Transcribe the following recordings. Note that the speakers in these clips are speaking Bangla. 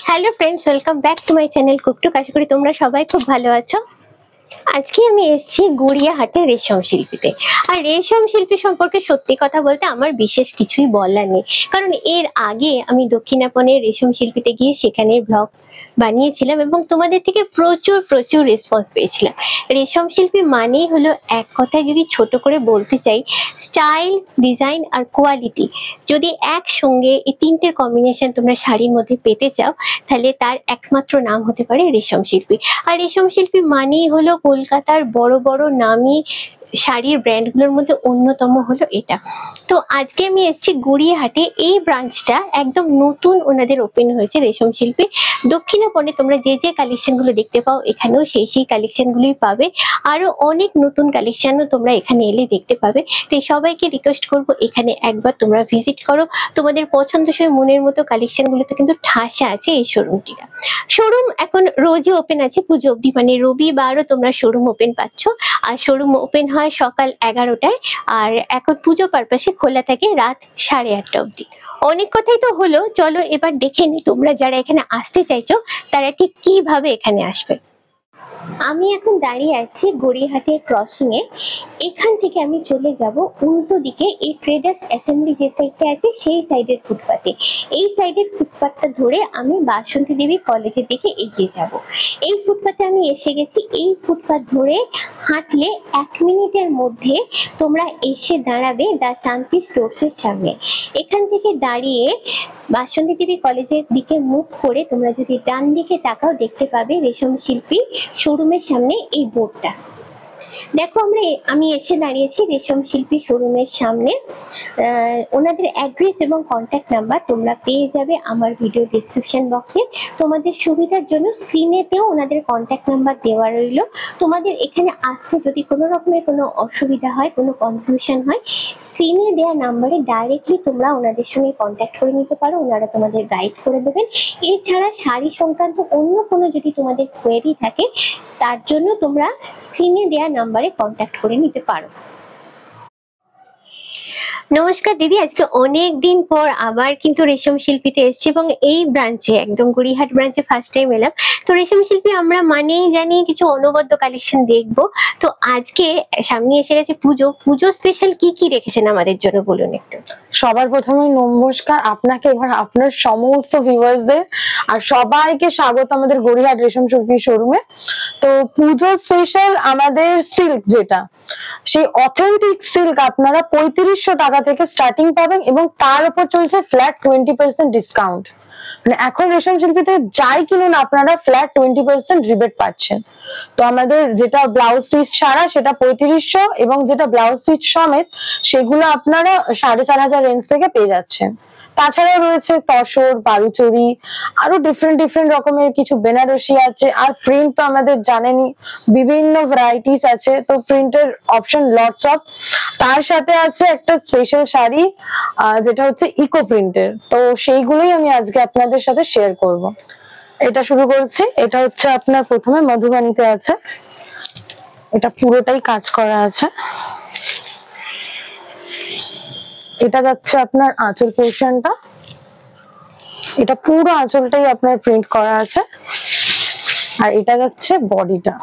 Hello friends, welcome back to my channel কুকটুক। আশা করি তোমরা সবাই খুব ভালো আছো। আজকে আমি এসেছি গড়িয়াহাটের রেশম শিল্পীতে। আর রেশম শিল্পী সম্পর্কে সত্যি কথা বলতে আমার বিশেষ কিছুই বলার নেই, কারণ এর আগে আমি দক্ষিণাপনের রেশম শিল্পীতে গিয়ে সেখানে ব্লগ বানিয়েছিলাম এবং তোমাদের থেকে প্রচুর প্রচুর রেসপন্স পেয়েছিলাম। রেশম শিল্পী মানেই হলো, এক কথায় যদি ছোট করে বলতে চাই, স্টাইল, ডিজাইন আর কোয়ালিটি। যদি একসঙ্গে এই তিনটের কম্বিনেশন তোমরা শাড়ির মধ্যে পেতে চাও, তাহলে তার একমাত্র নাম হতে পারে রেশম শিল্পী। আর রেশম শিল্পী মানেই হলো কলকাতার বড় বড় নামি শাড়ির ব্র্যান্ডগুলোর মধ্যে অন্যতম হলো এটা। তো আজকে আমি এসেছি গড়িয়াহাটে। এই ব্রাঞ্চটা একদম নতুন ওনাদের ওপেন হয়েছে রেশম শিল্পী। দক্ষিণাপনে তোমরা যে যে কালেকশনগুলো দেখতে পাও এখানেও সেই সেই কালেকশনগুলোই পাবে। আরো অনেক নতুন কালেকশনও তোমরা এখানে এলে দেখতে পাবে। তো সবাইকে রিকোয়েস্ট করবো এখানে একবার তোমরা ভিজিট করো। তোমাদের পছন্দসই মনের মতো কালেকশনগুলোতে কিন্তু ঠাসা আছে এই শোরুমটিটা। শোরুম এখন রোজই ওপেন আছে পুজো অবধি, মানে রবিবারও তোমরা শোরুম ওপেন পাচ্ছ। আর শোরুম ওপেন হয় সকাল 11টায়, আর এখন পুজো পারপাসে খোলা থাকে রাত 8:30 অবধি। অনেক কথাই তো হলো, চলো এবার দেখে নি তোমরা যারা এখানে আসতে চাইছো তারা ঠিক কিভাবে এখানে আসবে। আমি এখন দাঁড়িয়ে আছি গড়িয়াহাটের ক্রসিং এ। এখান থেকে আমি চলে যাব উল্টো দিকে, এই ট্রেডার্স অ্যাসেম্বলি যে সাইডটা আছে সেই সাইডের ফুটপাতে। এই সাইডের ফুটপাতটা ধরে আমি বাসন্তী দেবী কলেজের দিকে এগিয়ে যাব। এই ফুটপাতে আমি এসে গেছি। এই ফুটপাত ধরে হাঁটলে 1 মিনিটের মধ্যে তোমরা এসে দাঁড়াবে দা শান্তি স্টোরসের সামনে। এখান থেকে দাঁড়িয়ে বাসন্তী দেবী কলেজের দিকে মুখ করে তোমরা যদি ডান দিকে তাকাও, দেখতে পাবে রেশম শিল্পী শোরুমের সামনে এই বোর্ডটা। দেখো আমি এসে দাঁড়িয়েছি রেশম শিল্পী শোরুমের সামনে। ওনাদের অ্যাড্রেস এবং কন্ট্যাক্ট নাম্বার তোমরা পেয়ে যাবে আমার ভিডিও ডিসক্রিপশন বক্সে। তোমাদের সুবিধার জন্য স্ক্রিনেতেও ওনাদের কন্ট্যাক্ট নাম্বার দেওয়া রইল। তোমাদের এখানে আসতে যদি কোনো রকমের কোনো অসুবিধা হয়, কোনো কনফিউশন হয়, স্ক্রিনে দেওয়া নাম্বারে ডাইরেক্টলি তোমরা ওনাদের সঙ্গে কন্ট্যাক্ট করে নিতে পারো। ওনারা তোমাদের গাইড করে দেবেন। এছাড়া শাড়ি সংক্রান্ত অন্য কোনো যদি তোমাদের কোয়েরি থাকে, তার জন্য তোমরা স্ক্রিনে দেওয়া নাম্বারে কন্ট্যাক্ট করে নিতে পারো। নমস্কার দিদি, আজকে অনেক দিন পর আবার কিন্তু রেশম শিল্পীতে এসেছি এবং এই ব্রাঞ্চে, একদম গড়িয়াহাট ব্রাঞ্চে ফার্স্ট টাইম এলাম। তো রেশম শিল্পী আমরা মানেই জানি কিছু অনবদ্য কালেকশন দেখবো। তো আজকে সামনে এসে গেছে পুজো। পুজো স্পেশাল কি কি রেখেছেন আমাদের জন্য বলুন একটু। সবার প্রথমে নমস্কার আপনাকে, এবার আপনার সমস্ত ভিউয়ার্সদের আর সবাইকে স্বাগত আমাদের গড়িয়াহাট রেশম শিল্পী শোরুমে। তো পুজো স্পেশাল আমাদের সিল্ক, যেটা সেই অথেন্টিক সিল্ক আপনারা 3500 টাকা থেকে স্টার্টিং পাবেন এবং তার উপর চলছে ফ্ল্যাট 20% ডিসকাউন্ট। মানে এখন রেশম শিল্পীতে যাই কিনুন আপনারা ফ্ল্যাট 20% রিবেট পাচ্ছেন। তো আমাদের যেটা ব্লাউজ পিস ছাড়া সেটা 3500 এবং যেটা ব্লাউজ পিস সমেত সেগুলো আপনারা 4500 রেঞ্জ থেকে পেয়ে যাচ্ছেন। তাছাড়াও রয়েছে তসর, বালুচরি, আরো ডিফারেন্ট রকমের কিছু বেনারসি আছে। আর প্রিন্ট তো আমাদের জানেনই বিভিন্ন ভ্যারাইটিস আছে, তো প্রিন্টের অপশন লটস অফ। তার সাথে আছে একটা স্পেশাল শাড়ি যেটা হচ্ছে ইকো প্রিন্টের। তো সেইগুলোই আমি আজকে আপনাদের সাথে শেয়ার করব। এটা শুরু করছি। এটা হচ্ছে আপনার প্রথমে মধুবানীতে আছে, এটা পুরোটাই কাজ করা আছে। এটা যাচ্ছে আপনার আঁচল পোর্শনটা, এটা পুরো আঁচলটাই আপনার প্রিন্ট করা আছে। আর এটা যাচ্ছে বডিটা।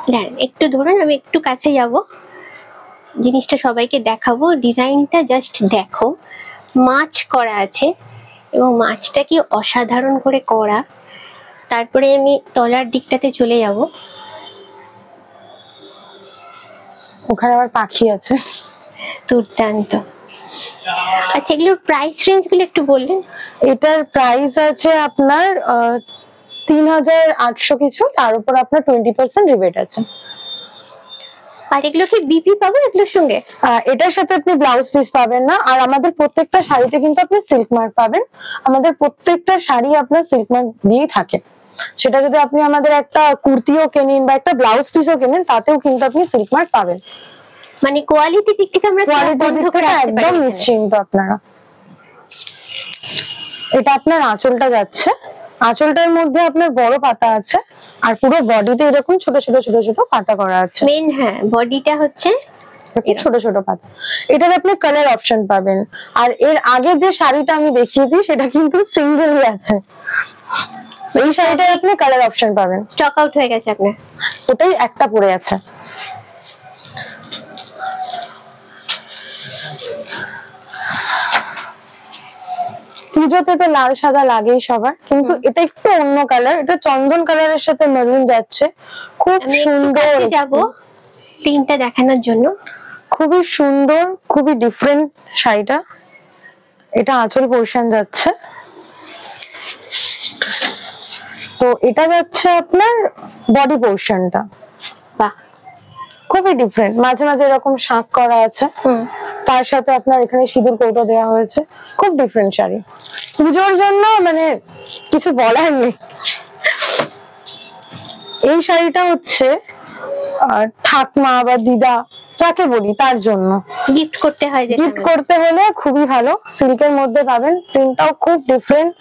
একটু ধরুন, আমি একটু কাছে যাব, জিনিসটা সবাইকে দেখাবো। ডিজাইনটা জাস্ট দেখো, মাছ করা আছে এবং মাছটা কি অসাধারণ করে করা। তারপরে আমি তলার দিকটাতে চলে যাব, ওখানে আবার পাখি আছে, দুর্দান্ত। আচ্ছা, এগুলোর প্রাইস রেঞ্জ গুলো একটু বললেন। এটার প্রাইস আছে আপনার 3800 কিছু, তার উপর আপনার 20% রিবেট আছে। আর এগুলো কি বিপি পাবো এগুলোর সঙ্গে? এটার সাথে আপনি ব্লাউজ পিস পাবেন না। আর আমাদের প্রত্যেকটা শাড়িতে কিন্তু আপনি সিল্ক মার্ক পাবেন। আমাদের প্রত্যেকটা শাড়ি আপনার সিল্ক মার্ক দিয়েই থাকে। সেটা যদি আপনি আমাদের একটা কুর্তিও কেনেন বা একটা ব্লাউজ পিসও কেনেন, তাতেও কিন্তু আপনি সিল্ক মার্ক পাবেন। মানে কোয়ালিটি দিক থেকে আমরা একদম নিশ্চিন্ত আপনারা। এটা আপনার আঁচলটা যাচ্ছে, আঁচলটার মধ্যে আপনার বড় পাতা আছে আর পুরো বডিতে এরকম ছোট ছোট ছোট ছোট পাতা করা আছে। মেন হ্যাঁ, বডিটা হচ্ছে ছোট ছোট পাতা। এটার আপনি কালার অপশন পাবেন। আর এর আগে যে শাড়িটা আমি দেখিয়েছি সেটা কিন্তু সিঙ্গেলই আছে। এই শাড়িটায় আপনি কালার অপশন পাবেন। স্টক আউট হয়ে গেছে আপনার? ওটাই একটা পড়ে আছে। পুজোতে তো লাল সাদা লাগেই সবার, কিন্তু এটা একটু অন্য কালার, এটা চন্দন কালারের সাথে মেরুন যাচ্ছে, খুব সুন্দর। যাব প্রিন্টটা দেখানোর জন্য। খুবই সুন্দর, খুবই ডিফারেন্ট শাড়িটা। এটা আঁচল পোরশন যাচ্ছে, তো এটা যাচ্ছে আপনার বডি পোরশনটা। বাহ, খুবই ডিফারেন্ট, মাঝে মাঝে এরকম শাঁখ করা আছে, তার সাথে আপনার এখানে সিঁদুর কৌটো দেওয়া হয়েছে। খুব ডিফারেন্ট শাড়ি, পুজোর জন্য মানে কিছু বলার নেই। এই শাড়িটা হচ্ছে ঠাকমা বা দিদা যাকে বলি তার জন্য গিফট করতে হয়, গিফট করতে হলে খুবই ভালো। সিল্কের মধ্যে পাবেন, প্রিন্টটাও খুব ডিফারেন্ট।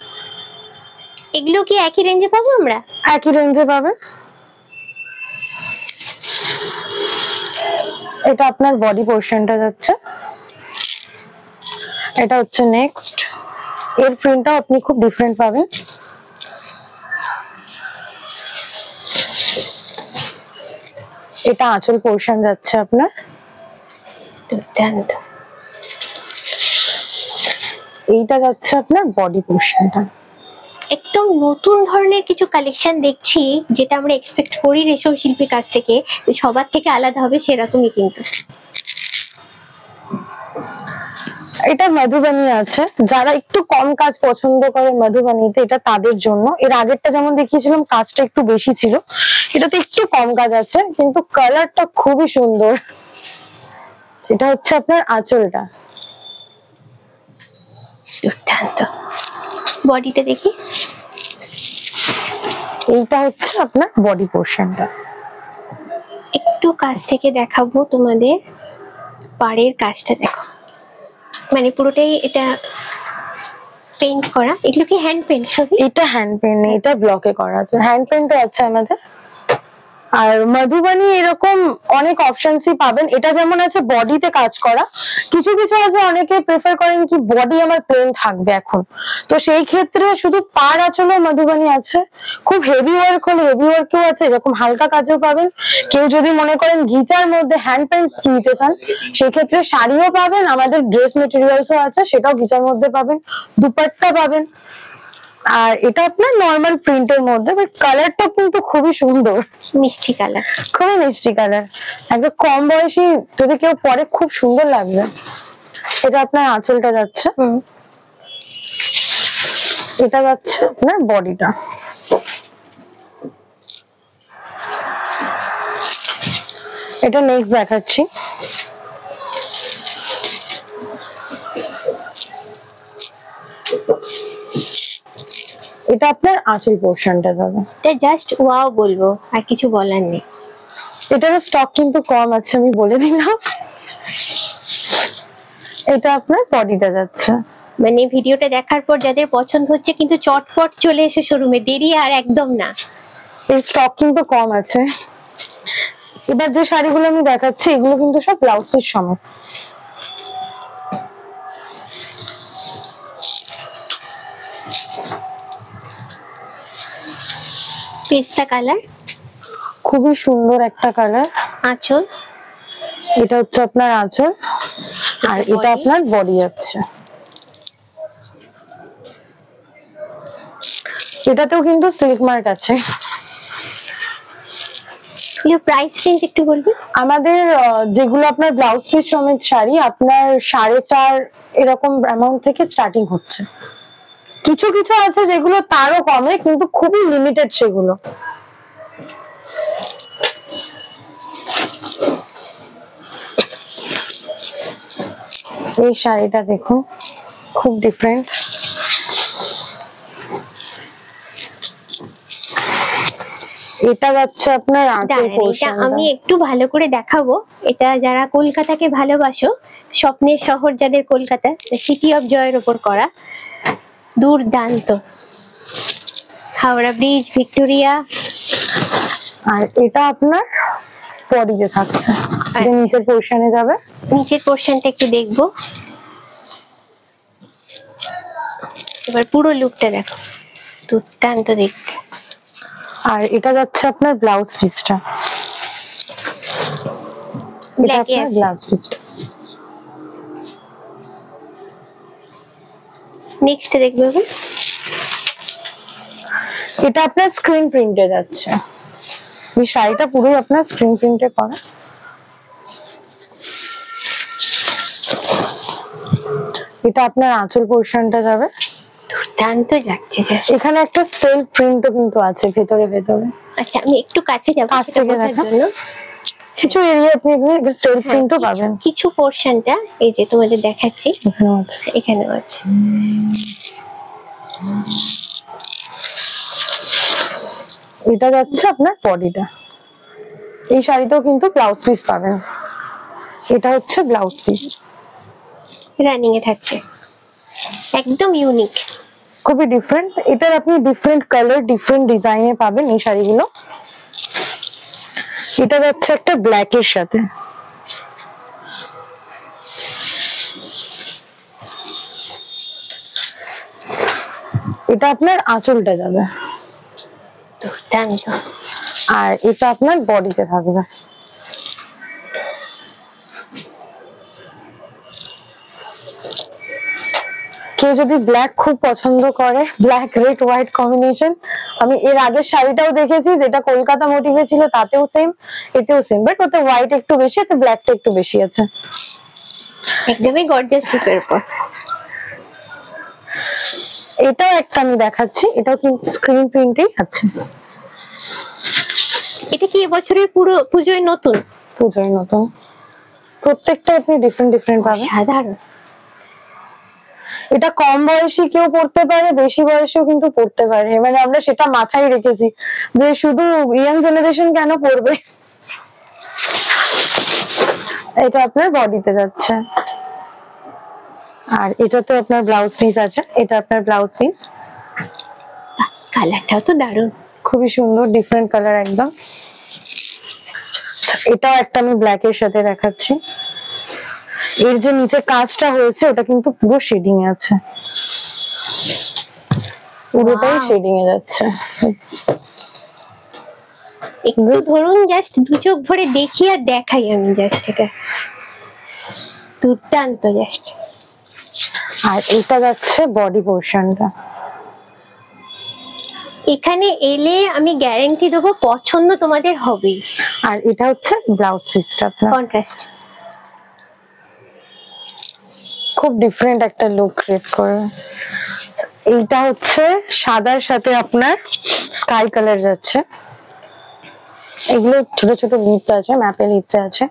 এগুলো কি একই রেঞ্জে পাবো আমরা? একই রেঞ্জে পাবেন। এটা আপনার বডি পোরশনটা যাচ্ছে, এটা হচ্ছে নেক্সট। এর প্রিন্টটাও আপনি খুব ডিফারেন্ট পাবেন। এটা আঁচল পোরশন যাচ্ছে আপনার। দুর্দান্ত। এইটা যাচ্ছে আপনার বডি পোরশনটা। একদম নতুন ধরনের কিছু কালেকশন দেখছি, যেটা আমরা এক্সপেক্ট করি রেশম শিল্পীর কাছ থেকে, সবার থেকে আলাদা হবে সেরকমই কিন্তু। এটা মধুবনী আছে, যারা একটু কম কাজ পছন্দ করে মধুবনীতে, এটা তাদের জন্য। এর আগেরটা যেমন দেখিয়েছিলাম কাজটা একটু বেশি ছিল, এটাতে একটু কম কাজ আছে, কিন্তু কালারটা খুবই সুন্দর। এটা হচ্ছে আপনার আঁচলটা। দুর্দান্ত। বডিটা দেখি। এইটা হচ্ছে আপনার বডি পোরশনটা। একটু কাছ থেকে দেখাবো তোমাদের, পাড়ের কাজটা দেখো, মানে পুরোটাই এটা পেইন্ট করা। এগুলো কি হ্যান্ড পেইন্ট সবই? এটা হ্যান্ড পেইন্ট, এটা ব্লকে করা আছে। হ্যান্ড পেইন্টও আছে আমাদের। আর মধুবনী এরকম অনেক অপশনসই পাবেন। এটা যেমন আছে বডিতে কাজ করা, কিছু কিছু আছে অনেকে প্রেফার করেন কি বডি আমার প্লেন থাকবে এখন, তো সেই ক্ষেত্রে শুধু পার আঁচলে মধুবনী আছে। খুব হেভি ওয়ার্ক হলে হেভি ওয়ার্কও আছে, এরকম হালকা কাজও পাবেন। কেউ যদি মনে করেন ঘিচার মধ্যে হ্যান্ড পেইন্ট নিতে চান, সেক্ষেত্রে শাড়িও পাবেন, আমাদের ড্রেস মেটেরিয়ালসও আছে, সেটাও ঘিচার মধ্যে পাবেন। দুপাট্টা পাবেন। আর এটা আপনার নরমাল প্রিন্টের মধ্যে, বাট কালারটা কিন্তু খুবই সুন্দর, মিষ্টি কালার, খুবই মিষ্টি কালার। একদম কম বয়সী যদি কেউ পরে খুব সুন্দর লাগবে। এটা আপনার আঁচলটা যাচ্ছে, এটা যাচ্ছে আপনার বডিটা। এটা নেক্সট দেখাচ্ছি। এটা আপনার আঁচল পোরশনটা যাবে। এটা জাস্ট ওয়াও বলবো, আর কিছু বলার নেই। এটার স্টক কিন্তু কম আছে, আমি বলে দিলাম। এটা আপনার বডিটা যাচ্ছে। মানে ভিডিওটা দেখার পর যাদের পছন্দ হচ্ছে কিন্তু চটপট চলে এসে শোরুমে, দেরি আর একদম না। এর স্টক কিন্তু কম আছে। এবার যে শাড়িগুলো আমি দেখাচ্ছি এগুলো কিন্তু সব ব্লাউজ পিস সমেত। পেস্তা কালার, খুবই সুন্দর একটা কালার। আঁচল, এটা হচ্ছে আপনার আঁচল, আর এটা আপনার বডি যাচ্ছে। এটাতেও কিন্তু সিল্ক মার্ক আছে। প্রাইস রেঞ্জ একটু বলবি? আমাদের যেগুলো আপনার ব্লাউজ পিস সমেত শাড়ি, আপনার 4.5 এরকম অ্যামাউন্ট থেকে স্টার্টিং হচ্ছে। কিছু কিছু আছে যেগুলো তারও কমে, কিন্তু খুবই লিমিটেড সেগুলো। এই শাড়িটা দেখুন, খুব ডিফারেন্ট। এটা যাচ্ছে আপনার আঁচল পোরশন। আমি একটু ভালো করে দেখাবো। এটা যারা কলকাতাকে ভালোবাসো, স্বপ্নের শহর যাদের কলকাতা, সিটি অফ জয়ের উপর করা, দুর্দান্ত। Howrah bridge, Victoria. আর এটা আপনার বডিতে থাকছে, এটা নিচের পোরশনে যাবে। নিচের পোরশনটা একটু দেখবো। এবার পুরো লুকটা দেখো, দুর্দান্ত দেখতে। আর এটা যাচ্ছে আপনার ব্লাউজ পিসটা, এটা আপনার ব্লাউজ পিসটা। নেক্সট দেখবো, এটা আপনার স্ক্রিন প্রিন্টে যাচ্ছে, এই শাড়িটা পুরোই আপনার স্ক্রিন প্রিন্টে করা। এটা আপনার আঁচল পোরশনটা যাবে, দুর্দান্ত লাগছে। এখানে একটা সেলফ প্রিন্টও কিন্তু আছে ভেতরে ভেতরে। আচ্ছা আমি একটু কাছে যাবো সেটা বোঝার জন্য। কিছু এরিয়া আপনি সেলফ প্রিন্টও পাবেন, কিছু পোরশনটা এই যে তোমাদের দেখাচ্ছি এখানেও আছে, এখানেও আছে। এটা যাচ্ছে আপনার বডিটা, এই শাড়িতেও কিন্তু ব্লাউজ পিস পাবেন, এটা হচ্ছে ব্লাউজ পিস রানিং এ থাকছে, একদম ইউনিক, খুবই ডিফারেন্ট। এটার আপনি ডিফারেন্ট কালার ডিফারেন্ট ডিজাইনে পাবেন এই শাড়িগুলো। এটা যাচ্ছে একটা ব্ল্যাক এর সাথে, এটা আপনার আঁচলটা যাবে, দুর্দান্ত। আর এটা আপনার বডিতে থাকবে। কেউ যদি ব্ল্যাক খুব পছন্দ করে, ব্ল্যাক রেড হোয়াইট কম্বিনেশন, আমি এর আগের শাড়িটাও দেখেছি যেটা কলকাতা মোটিভে ছিল, তাতেও সেম এতেও সেম, বাট ওতে হোয়াইট একটু বেশি আছে, ব্ল্যাকটা একটু বেশি আছে, একদমই গর্জিয়াস লুকের উপর। এটাও একটা আমি দেখাচ্ছি, এটাও কিন্তু স্ক্রিন প্রিন্টেই আছে। এটা কি এবছরের পুরো পুজোয় নতুন? পুজোয় নতুন, প্রত্যেকটা আপনি ডিফারেন্ট ডিফারেন্ট পাবেন। সাধারণ, এটা কম বয়সী কেউ পড়তে পারে, বেশি বয়সেও কিন্তু পড়তে পারে, মানে আমরা সেটা মাথায় রেখেছি যে শুধু ইয়াং জেনারেশন কেন পড়বে। এটা আপনার বডিতে যাচ্ছে, আর এটাতে আপনার ব্লাউজ পিস আছে, এটা আপনার ব্লাউজ পিস। কালারটাও তো দারুণ, খুবই সুন্দর ডিফারেন্ট কালার একদম। এটাও একটা আমি ব্ল্যাক এর সাথে দেখাচ্ছি, এর যে নিচে কাজটা হয়েছে ওটা কিন্তু পুরো শেডিং এ আছে, পুরোটাই শেডিং এ যাচ্ছে। একটু ধরুন জাস্ট দু চোখ ভরে দেখি আর দেখাই আমি জাস্ট, এটা দুর্দান্ত জাস্ট। আর এটা যাচ্ছে বডি পোরশনটা, এখানে এলে আমি গ্যারান্টি দেবো পছন্দ তোমাদের হবে। আর এটা হচ্ছে ব্লাউজ পিসটা আপনার, কন্ট্রাস্ট খুব ডিফারেন্ট একটা লুক ক্রিয়েট করে। এইটা হচ্ছে সাদার সাথে আপনার স্কাই কালার যাচ্ছে, এগুলো ছোট ছোট লিপস আছে, ম্যাপে লিপস আছে।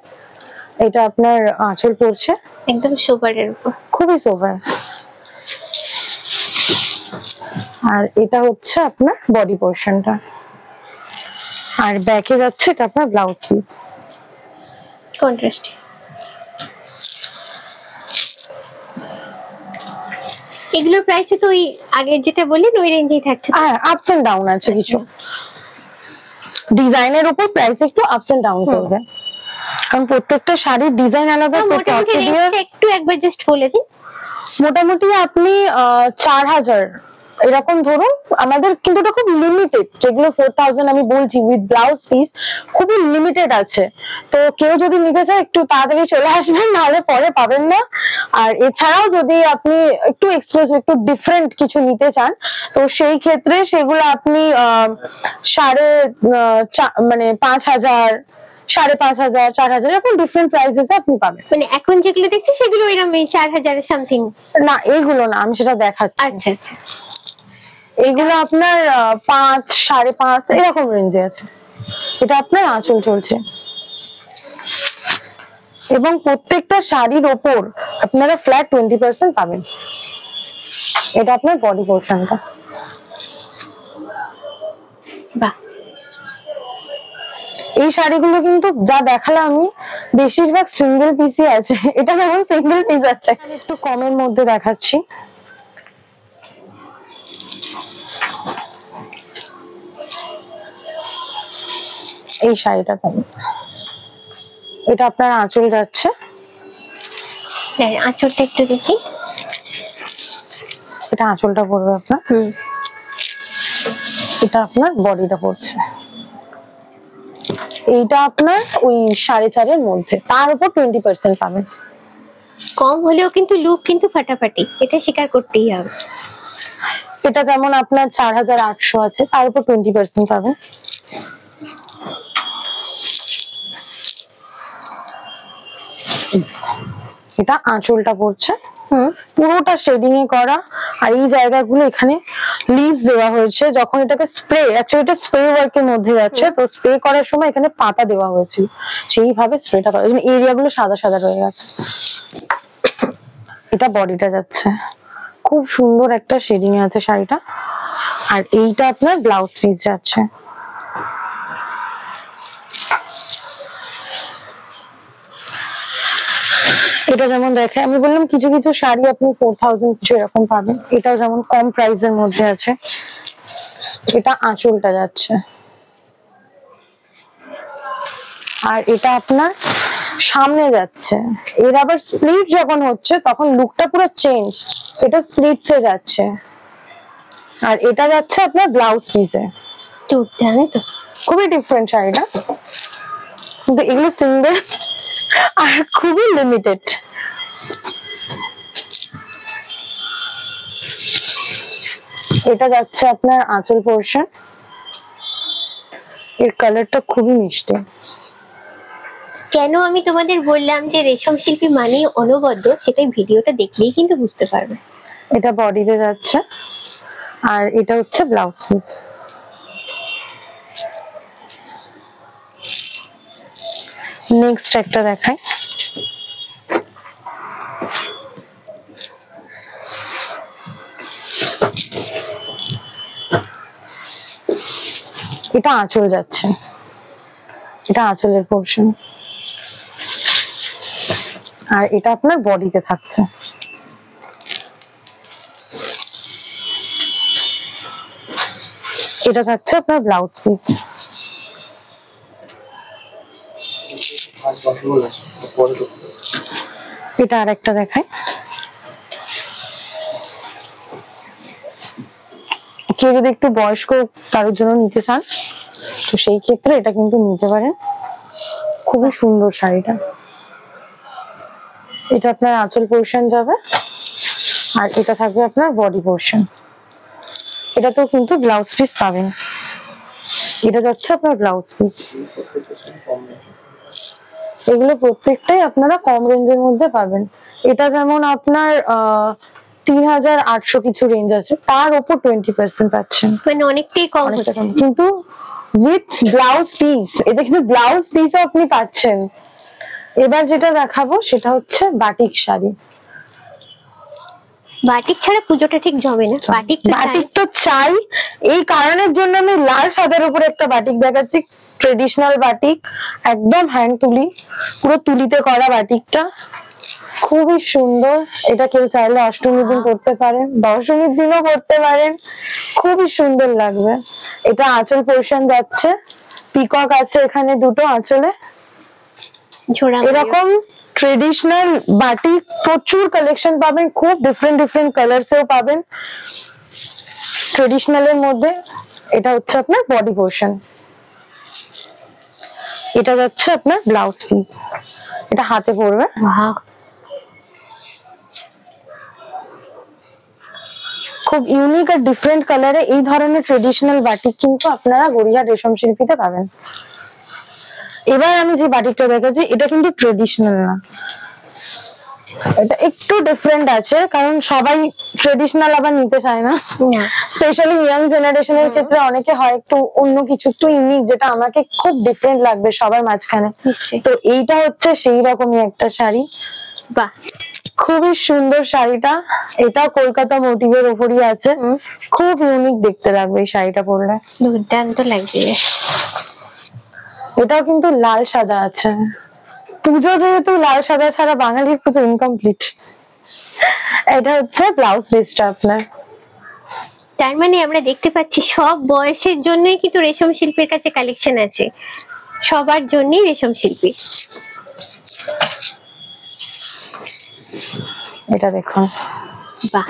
এটা আপনার আঁচল পড়ছে একদম সোবারের উপর, খুবই সোবার। আর এটা হচ্ছে আপনার বডি পোরশনটা, আর ব্যাকে যাচ্ছে এটা আপনার ব্লাউজ পিস কন্ট্রাস্ট। এগুলোর প্রাইস তো ওই আগে যেটা বললেন ওই রেঞ্জেই থাকছে। হ্যাঁ, আপস এন্ড ডাউন আছে কিছু, ডিজাইনের উপর প্রাইস একটু আপস এন্ড ডাউন করবে, কারণ প্রত্যেকটা শাড়ির ডিজাইন আলাদা। মোটামুটি রেঞ্জটা একটু একবার জাস্ট বলে দিন। মোটামুটি আপনি 4000 এরকম ধরুন, আমাদের কিন্তু এটা খুব লিমিটেড, যেগুলো 4000 আমি বলছি উইথ ব্লাউজ পিস খুবই লিমিটেড আছে, তো কেউ যদি নিতে চায় একটু তাড়াতাড়ি চলে আসবেন, নাহলে পরে পাবেন না। আর এছাড়াও যদি আপনি একটু এক্সক্লুসিভ একটু ডিফারেন্ট কিছু নিতে চান, তো সেই ক্ষেত্রে সেগুলো আপনি 5000 5500 4000 এরকম ডিফারেন্ট প্রাইসেস আপনি পাবেন। মানে এখন যেগুলো দেখছি সেগুলো এরকম 4000 সামথিং? না, এইগুলো না, আমি সেটা দেখাচ্ছি। আচ্ছা আচ্ছা, এইগুলো আপনার 5 5.5 এরকম রেঞ্জে আছে। এটা আপনার আঁচল চলছে, এবং প্রত্যেকটা শাড়ির ওপর আপনারা ফ্ল্যাট 20% পাবেন। এটা আপনার বডি পোরশনটা। বাহ, এই শাড়িগুলো কিন্তু যা দেখালাম আমি বেশিরভাগ সিঙ্গেল পিসই আছে, এটা যেমন সিঙ্গেল পিস আছে। একটু কমের মধ্যে দেখাচ্ছি, এই শাড়িটা পাবেন, এটা আপনার আঁচল যাচ্ছে, আঁচলটা একটু দেখি। এটা আঁচলটা পড়বে আপনার। এটা আপনার বডিটা পড়ছে, এইটা আপনার ওই 4.5 মধ্যে, তার উপর 20% পাবেন। কম হলেও কিন্তু লুক কিন্তু ফাটাফাটি, এটা স্বীকার করতেই হবে। এটা যেমন আপনার 4,800 আছে, তার উপর 20% পাবেন। এটা আঁচলটা পড়ছে, পুরোটা শেডিং এ করা, আর এই জায়গাগুলো এখানে লিভস দেওয়া হয়েছে। যখন এটাকে স্প্রে, অ্যাকচুয়ালি এটা স্প্রে ওয়ার্কের মধ্যে যাচ্ছে, তো স্প্রে করার সময় এখানে পাতা দেওয়া হয়েছিল, সেইভাবে স্প্রেটা করা, এরিয়া গুলো সাদা সাদা রয়ে গেছে। এটা বডিটা যাচ্ছে, খুব সুন্দর একটা শেডিং এ আছে শাড়িটা। আর এইটা আপনার ব্লাউজ পিস যাচ্ছে। এটা যেমন দেখে, আমি বললাম কিছু কিছু শাড়ি আপনি 4000 কিছু এরকম পাবেন, এটাও যেমন কম প্রাইসের মধ্যে আছে। এটা আঁচলটা যাচ্ছে, আর এটা আপনার সামনে যাচ্ছে। এর আবার স্প্লিট যখন হচ্ছে তখন লুকটা পুরো চেঞ্জ, এটা স্প্লিটসে যাচ্ছে। আর এটা যাচ্ছে আপনার ব্লাউজ পিসে। দুর্দান্ত, খুবই ডিফারেন্ট শাড়িটা, কিন্তু এগুলো সিঙ্গেল আর খুবই লিমিটেড। এটা যাচ্ছে আপনার আঁচল পোর্শন, এর কালারটা খুবই মিষ্টি। কেন আমি তোমাদের বললাম যে রেশম শিল্পী মানেই অনবদ্য, সেটাই ভিডিওটা দেখলেই কিন্তু বুঝতে পারবে। এটা বডিতে যাচ্ছে, আর এটা হচ্ছে ব্লাউজ পিস। নেক্সট একটা দেখাই, এটা আঁচল যাচ্ছে, এটা আঁচলের পোর্শন, আর এটা আপনার বডিতে থাকছে। এটা থাকছে আপনার ব্লাউজ পিস। এটা আরেকটা দেখাই, কেউ যদি একটু বয়স্ক কারোর জন্য নিতে চান তো সেই ক্ষেত্রে এটা কিন্তু নিতে পারেন। খুবই সুন্দর শাড়িটা। এটা আপনার আঁচল পোর্শন যাবে, আর এটা থাকবে আপনার বডি পোর্শন। এটাতেও কিন্তু ব্লাউজ পিস পাবেন। এটা যাচ্ছে আপনার ব্লাউজ পিস। এগুলো প্রত্যেকটাই আপনারা কম রেঞ্জের মধ্যে পাবেন। এটা যেমন আপনার 3,800 কিছু রেঞ্জ আছে, তার উপর 20% পাচ্ছেন, মানে অনেকটাই কম হচ্ছে। কিন্তু উইথ ব্লাউজ পিস, এটা কিন্তু ব্লাউজ পিসও আপনি পাচ্ছেন। এবার যেটা দেখাবো সেটা হচ্ছে বাটিক শাড়ি। বাটিক ছাড়া পুজোটা ঠিক জমে না, বাটিক তো চাই। এই কারণের জন্য আমি লাল সাদার উপরে একটা বাটিক দেখাচ্ছি, ট্রেডিশনাল বাটিক, একদম হ্যান্ড তুলি, পুরো তুলিতে করা বাটিকটা, খুবই সুন্দর। এটা কেউ চাইলে অষ্টমীর দিন পড়তে পারেন, দশমীর দিনও পড়তে পারেন, খুবই সুন্দর লাগবে। এটা আঁচল পোর্শন যাচ্ছে, পিকক আছে এখানে দুটো আঁচলে। এরকম ট্রেডিশনাল বাটিক প্রচুর কালেকশন পাবেন, খুব ডিফারেন্ট ডিফারেন্ট কালার্স এও পাবেন ট্রেডিশনালের মধ্যে। এটা হচ্ছে আপনার বডি পোর্শন, এটা যাচ্ছে আপনার ব্লাউজ পিস। এটা হাতে পড়বে, খুব ইউনিক আর ডিফারেন্ট কালারে এই ধরনের ট্রেডিশনাল বাটিক কিন্তু আপনারা গড়িয়াহাট রেশম শিল্পীতে পাবেন। এবার আমি যে বাটিকটা দেখাচ্ছি এটা কিন্তু ট্রেডিশনাল না, এটা একটু ডিফারেন্ট আছে, কারণ সবাই ট্রেডিশনাল আবার নিতে চায় না, স্পেশালি ইয়াং জেনারেশনের ক্ষেত্রে অনেকে হয় একটু অন্য কিছু, একটু ইউনিক, যেটা আমাকে খুব ডিফারেন্ট লাগবে সবার মাঝখানে। তো এইটা হচ্ছে সেই রকমই একটা শাড়ি। বাহ, খুবই সুন্দর শাড়িটা। এটা কলকাতা মোটিভের উপরই আছে, খুব ইউনিক দেখতে লাগবে এই শাড়িটা পরলে, দুর্দান্ত লাগবে। এটাও কিন্তু লাল সাদা আছে, পুজো যেহেতু লাল সাদা ছাড়া বাঙালির পুজো ইনকমপ্লিট। এটা হচ্ছে ব্লাউজ পিসটা আপনার। তার মানে আমরা দেখতে পাচ্ছি সব বয়সের জন্যই কিন্তু রেশম শিল্পীর কাছে কালেকশন আছে, সবার জন্যই রেশম শিল্পী। এটা দেখুন, বাহ,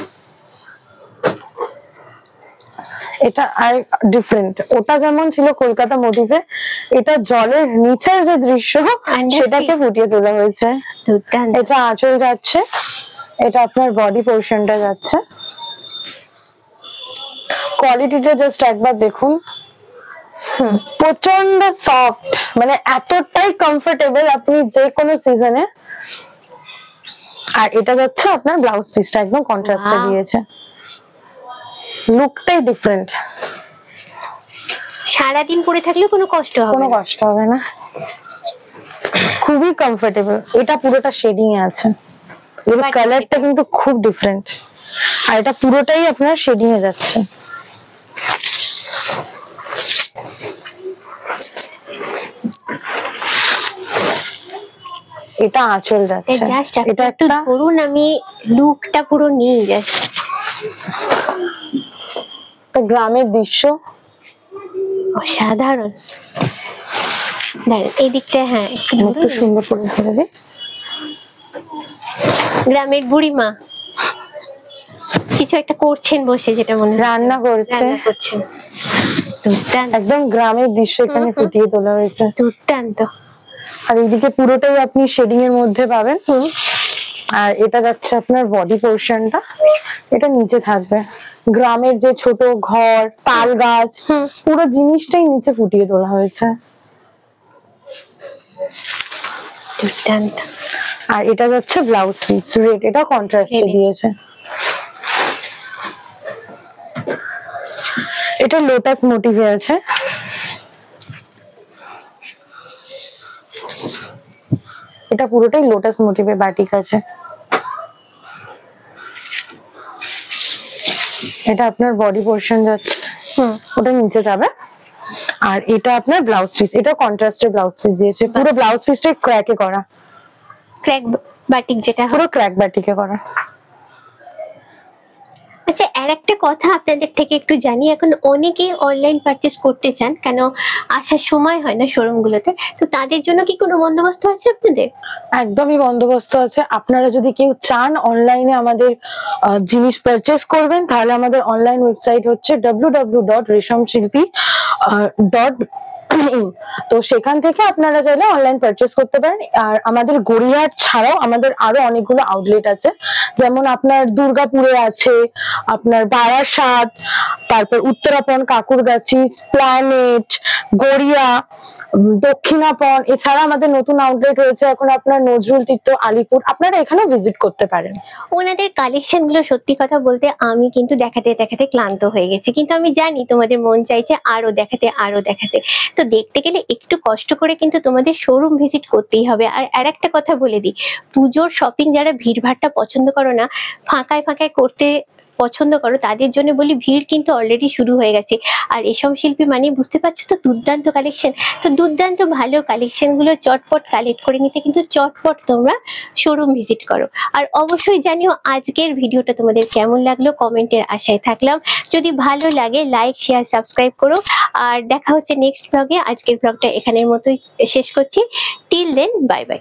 এটা আর ডিফারেন্ট, ওটা যেমন ছিল কলকাতা মোটিভে, এটা জলের নিচের যে দৃশ্য সেটাকে ফুটিয়ে তোলা হয়েছে। এটা আঁচল যাচ্ছে, এটা আপনার বডি পোর্শনটা যাচ্ছে। কোয়ালিটিটা জাস্ট একবার দেখুন, প্রচন্ড সফট, মানে এতটাই কমফোর্টেবল আপনি যে কোনো সিজনে। আর এটা যাচ্ছে আপনার ব্লাউজ পিসটা একদম কন্ট্রাস্টে দিয়েছে, লুকটাই ডিফারেন্ট। সারাদিন পরে থাকলেও কোনো কষ্ট হবে না, খুবই কমফোর্টেবল। এটা পুরোটা শেডিং এ আছে, এর কালারটা কিন্তু খুব ডিফারেন্ট, আর এটা পুরোটাই আপনার শেডিং এ যাচ্ছে। এটা আঁচল যাচ্ছে, এটা একটু ধরুন, আমি লুকটা পুরো নিয়ে যাচ্ছি। গ্রামের দৃশ্য অসাধারণ। এই দিকটা হ্যাঁ একটু সুন্দর করে ধরবে। গ্রামের বুড়িমা কিছু একটা করছেন বসে, যেটা মনে হয় রান্না করছেন। একদম গ্রামের দৃশ্য এখানে ফুটিয়ে তোলা হয়েছে, দুর্দান্ত। আর এইদিকে পুরোটাই আপনি শেডিং এর মধ্যে পাবেন। আর এটা যাচ্ছে আপনার বডি পোর্শনটা, এটা নিচে থাকবে গ্রামের যে ছোট ঘর, তাল গাছ, পুরো জিনিসটাই নিচে ফুটিয়ে তোলা হয়েছে। আর এটা যাচ্ছে ব্লাউজ পিস, রেড, এটা কন্ট্রাস্টে দিয়েছে। এটা লোটাস মোটিভে আছে, এটা পুরোটাই লোটাস মোটিভে বাটিক আছে। এটা আপনার বডি পোর্শন যাচ্ছে, ওটা নিচে যাবে। আর এটা আপনার ব্লাউজ পিস, এটা কন্ট্রাস্টের ব্লাউজ পিস দিয়েছে, পুরো ব্লাউজ পিসটা ক্র্যাকে করা, ক্র্যাক বাটিক, যেটা পুরো ক্র্যাক বাটিকে করা। আচ্ছা, আর একটা কথা আপনাদের থেকে একটু জানি, এখন অনেকেই অনলাইন পারচেজ করতে চান, কেন আসার সময় হয় না শোরুম গুলোতে, তো তাদের জন্য কি কোনো বন্দোবস্ত আছে আপনাদের? একদমই বন্দোবস্ত আছে। আপনারা যদি কেউ চান অনলাইনে আমাদের জিনিস পারচেজ করবেন, তাহলে আমাদের অনলাইন ওয়েবসাইট হচ্ছে www.reshamshilpi.in। তো সেখান থেকে আপনারা চাইলে অনলাইন পারচেজ করতে পারেন। আর আমাদের গড়িয়াহাট ছাড়াও আমাদের আরো অনেকগুলো আউটলেট আছে, যেমন আপনার দুর্গাপুরে আছে, আপনার বারাসাত, তারপর উত্তরাপন, কাকুরগাছি, প্ল্যানেট, গড়িয়া, দক্ষিণাপন। এছাড়া আমাদের নতুন আউটলেট হয়েছে এখন আপনার নজরুল তীর্থ, আলিপুর, আপনারা এখানে ভিজিট করতে পারেন। ওনাদের কালেকশন গুলো সত্যি কথা বলতে আমি কিন্তু দেখাতে দেখাতে ক্লান্ত হয়ে গেছি, কিন্তু আমি জানি তোমাদের মন চাইছে আরো দেখাতে আরো দেখাতে। তো দেখতে গেলে একটু কষ্ট করে কিন্তু তোমাদের শোরুম ভিজিট করতেই হবে। আর একটা কথা বলে দিই, পুজোর শপিং যারা ভিড়ভাট্টা পছন্দ করো না, ফাঁকায় ফাঁকায় করতে পছন্দ করো, তাদের জন্য বলি ভিড় কিন্তু অলরেডি শুরু হয়ে গেছে। আর রেশম শিল্পী মানে বুঝতে পারছো তো, দুর্দান্ত কালেকশন। তো দুর্দান্ত ভালো কালেকশন গুলো চটপট কালেক্ট করে নিতে কিন্তু চটপট তোমরা শোরুম ভিজিট করো। আর অবশ্যই জানিও আজকের ভিডিওটা তোমাদের কেমন লাগলো, কমেন্টের আশায় থাকলাম। যদি ভালো লাগে লাইক, শেয়ার, সাবস্ক্রাইব করো। আর দেখা হচ্ছে নেক্সট ব্লগে। আজকের ব্লগটা এখানের মতোই শেষ করছি। Till then, bye by.